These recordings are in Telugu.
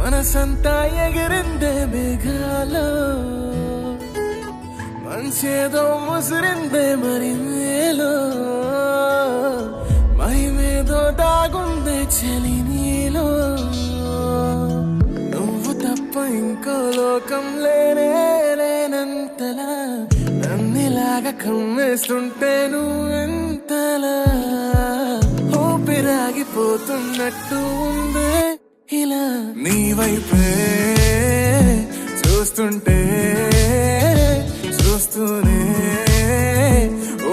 మనసంతా ఎగిరిందే మేఘాలో మనసేదో ముసిరిందే మరి మేలో మహిమేదో దాగుందే చలి నీలో నువ్వు తప్ప ఇంకో లోకం లేనే లేనంతలా నన్నిలాగా కమ్మేస్తుంటే నువ్వెంతలా ఊపిరాగిపోతున్నట్టు ఉందే ఇలా నీ వైపే చూస్తుంటే చూస్తూనే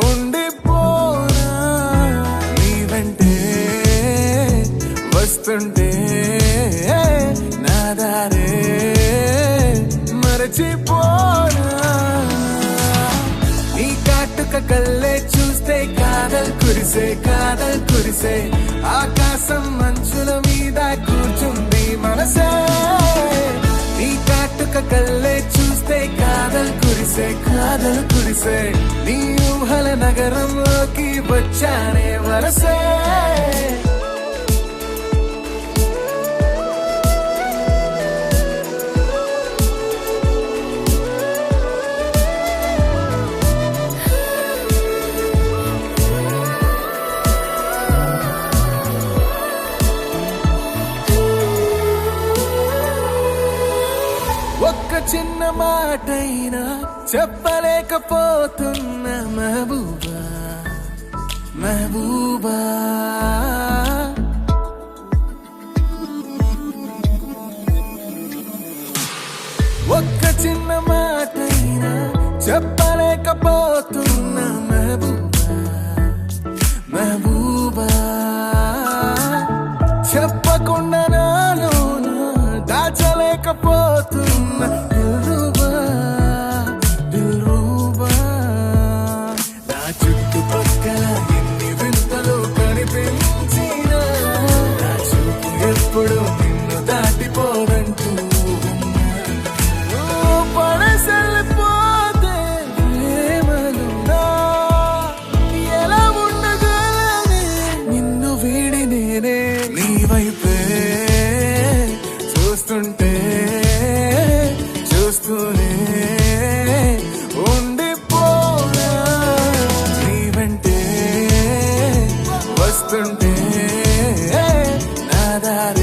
ఉండిపోనా నీ వెంటే వస్తుంటే నా దారే మరచిపోనా నీ కాటుక కళ్ళే చూస్తే కాదల్ కురిసే ఆకాశం మంచుల మీద కూర్చుంది మనసే నీ కాటుక కళ్ళే చూస్తే కాదల్ కురిసే నీ ఊహల నగరంలోకి వచ్చానే వరసే ఒక్క చిన్న మాటైనా చెప్పలేకపోతున్న మహబూబా ఒక్క చిన్న మాటైనా చెప్పలేకపోతున్న మహబూబా చెప్పకుండా నాలో దాచలేకపోతున్నా దిల్రూబా నా చుట్టుపక్కల ఎన్ని వింతలు కనిపించినా నా చూపు ఎప్పుడు నిన్ను దాటిపోదంటూ పడసలిపోతే ప్రేమలున్నా ఎలా ఉండగలనే నిన్ను వీడి నేనే నీ వైపే చూస్తూనే ఉండిపోనా నీ వెంటే వస్తుంటే నా దారి